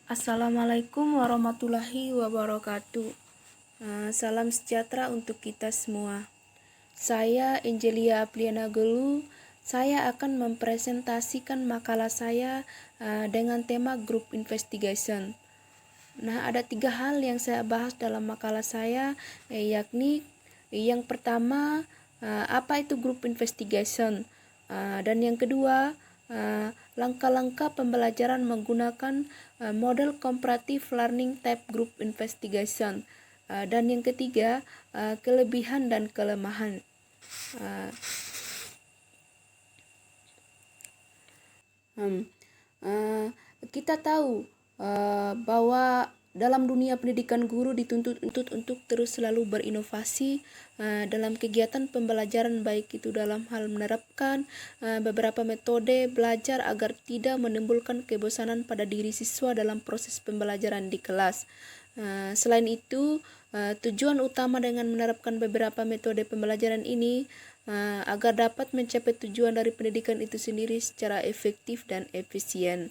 Assalamualaikum warahmatullahi wabarakatuh. Salam sejahtera untuk kita semua. Saya Angelia Apliana Gelu. Saya akan mempresentasikan makalah saya dengan tema Group Investigation. Nah, ada 3 hal yang saya bahas dalam makalah saya, yakni yang pertama, apa itu Group Investigation, dan yang kedua, langkah-langkah pembelajaran menggunakan model Comparative Learning Type Group Investigation, dan yang ketiga, kelebihan dan kelemahan. Kita tahu bahwa dalam dunia pendidikan guru dituntut untuk terus selalu berinovasi dalam kegiatan pembelajaran, baik itu dalam hal menerapkan beberapa metode belajar agar tidak menimbulkan kebosanan pada diri siswa dalam proses pembelajaran di kelas. Selain itu, tujuan utama dengan menerapkan beberapa metode pembelajaran ini agar dapat mencapai tujuan dari pendidikan itu sendiri secara efektif dan efisien.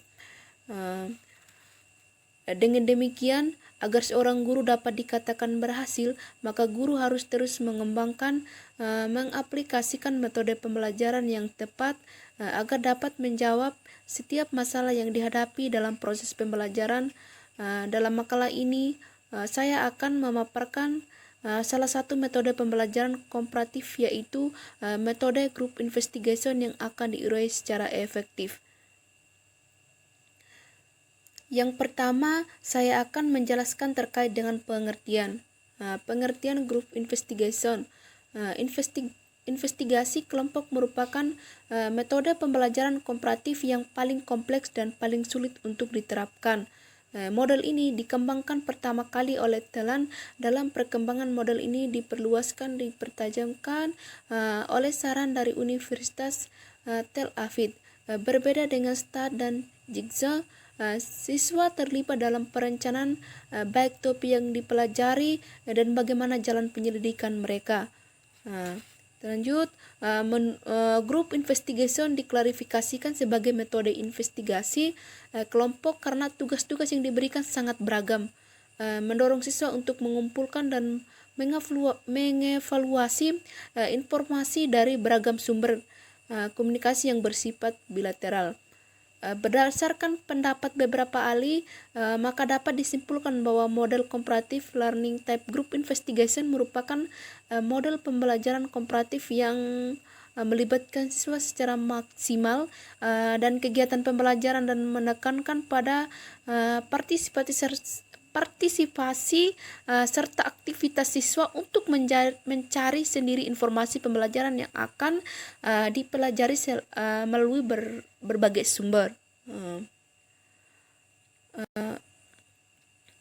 Dengan demikian, agar seorang guru dapat dikatakan berhasil, maka guru harus terus mengembangkan, mengaplikasikan metode pembelajaran yang tepat agar dapat menjawab setiap masalah yang dihadapi dalam proses pembelajaran. Dalam makalah ini, saya akan memaparkan salah satu metode pembelajaran komparatif, yaitu metode group investigation yang akan diuraikan secara efektif. Yang pertama, saya akan menjelaskan terkait dengan pengertian. Pengertian group investigation. Investigasi kelompok merupakan metode pembelajaran komparatif yang paling kompleks dan paling sulit untuk diterapkan. Model ini dikembangkan pertama kali oleh Telan. Dalam perkembangan model ini dipertajamkan oleh saran dari Universitas Tel Aviv. Berbeda dengan Star dan Jigsaw, siswa terlibat dalam perencanaan baik topik yang dipelajari dan bagaimana jalan penyelidikan mereka. Lanjut, group investigation diklarifikasikan sebagai metode investigasi kelompok karena tugas-tugas yang diberikan sangat beragam, mendorong siswa untuk mengumpulkan dan mengevaluasi informasi dari beragam sumber komunikasi yang bersifat bilateral. Berdasarkan pendapat beberapa ahli, maka dapat disimpulkan bahwa model comparative learning type group investigation merupakan model pembelajaran komparatif yang melibatkan siswa secara maksimal dan kegiatan pembelajaran dan menekankan pada partisipasi serta aktivitas siswa untuk mencari sendiri informasi pembelajaran yang akan dipelajari melalui berbagai sumber.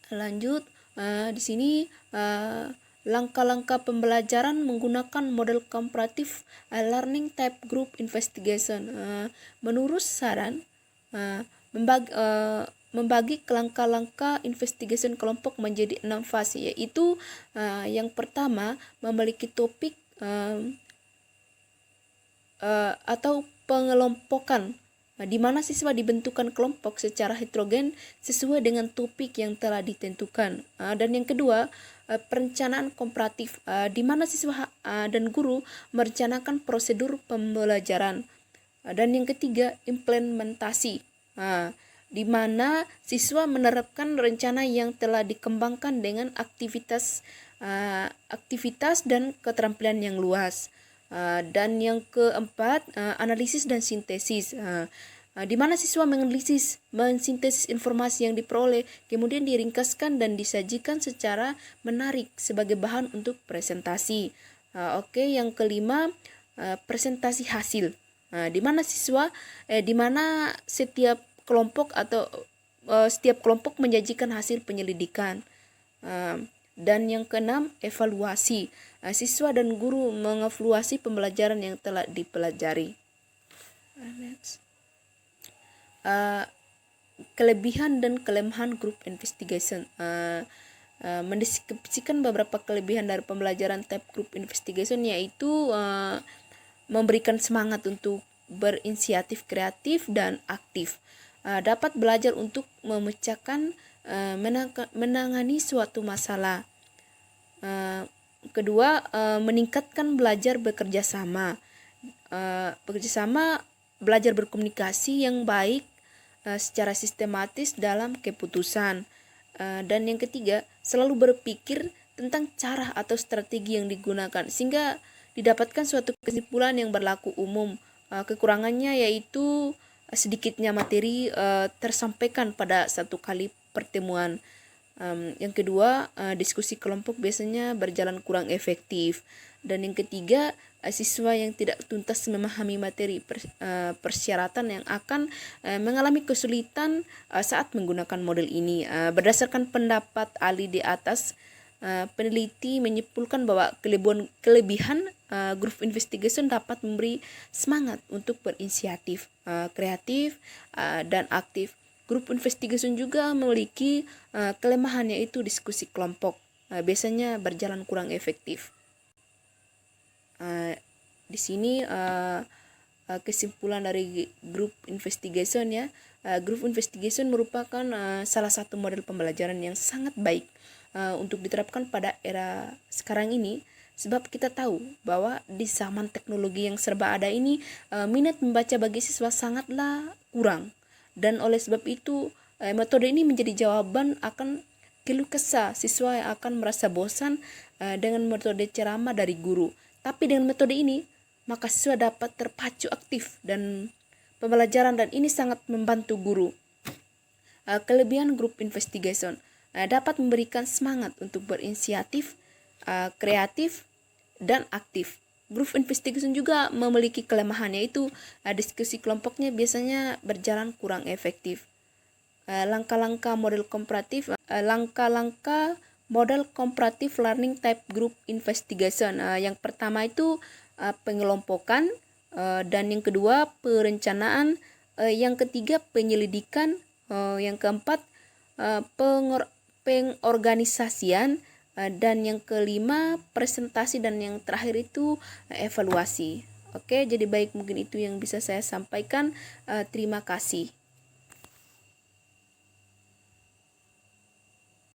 Lanjut, di sini langkah-langkah pembelajaran menggunakan model comparative learning type group investigation. Menurut saran, membagi langkah-langkah investigation kelompok menjadi 6 fase, yaitu yang pertama, memiliki topik atau pengelompokan, di mana siswa dibentukkan kelompok secara heterogen sesuai dengan topik yang telah ditentukan. Dan yang kedua, perencanaan komparatif, di mana siswa dan guru merencanakan prosedur pembelajaran. Dan yang ketiga, implementasi, di mana siswa menerapkan rencana yang telah dikembangkan dengan aktivitas dan keterampilan yang luas. Dan yang keempat, analisis dan sintesis, di mana siswa mensintesis informasi yang diperoleh, kemudian diringkaskan dan disajikan secara menarik sebagai bahan untuk presentasi. Yang kelima, presentasi hasil, di mana setiap kelompok setiap kelompok menyajikan hasil penyelidikan. Dan yang keenam, evaluasi, siswa dan guru mengevaluasi pembelajaran yang telah dipelajari. Next. Kelebihan dan kelemahan group investigation. Mendeskripsikan beberapa kelebihan dari pembelajaran type group investigation, yaitu memberikan semangat untuk berinisiatif kreatif dan aktif, dapat belajar untuk memecahkan menangani suatu masalah. Kedua, meningkatkan belajar bekerja sama. Belajar berkomunikasi yang baik secara sistematis dalam keputusan. Dan yang ketiga, selalu berpikir tentang cara atau strategi yang digunakan sehingga didapatkan suatu kesimpulan yang berlaku umum. Kekurangannya yaitu sedikitnya materi tersampaikan pada satu kali pertemuan. Yang kedua, diskusi kelompok biasanya berjalan kurang efektif. Dan yang ketiga, siswa yang tidak tuntas memahami materi persyaratan yang akan mengalami kesulitan saat menggunakan model ini. Berdasarkan pendapat ahli di atas, peneliti menyimpulkan bahwa kelebihan group investigation dapat memberi semangat untuk berinisiatif, kreatif, dan aktif. Group investigation juga memiliki kelemahan yaitu diskusi kelompok, biasanya berjalan kurang efektif. Di sini kesimpulan dari group investigation ya. Group investigation merupakan salah satu model pembelajaran yang sangat baik untuk diterapkan pada era sekarang ini, sebab kita tahu bahwa di zaman teknologi yang serba ada ini, minat membaca bagi siswa sangatlah kurang. Dan oleh sebab itu, metode ini menjadi jawaban akan keluh kesah siswa yang akan merasa bosan dengan metode ceramah dari guru. Tapi dengan metode ini, maka siswa dapat terpacu aktif dan pembelajaran, dan ini sangat membantu guru. Kelebihan group investigation dapat memberikan semangat untuk berinisiatif, kreatif, dan aktif. Group investigation juga memiliki kelemahan yaitu diskusi kelompoknya biasanya berjalan kurang efektif. Langkah-langkah model komparatif learning type group investigation. Yang pertama itu pengelompokan, dan yang kedua perencanaan, yang ketiga penyelidikan, yang keempat pengorganisasian, dan yang kelima presentasi, dan yang terakhir itu evaluasi. Oke, jadi baik, mungkin itu yang bisa saya sampaikan. Terima kasih.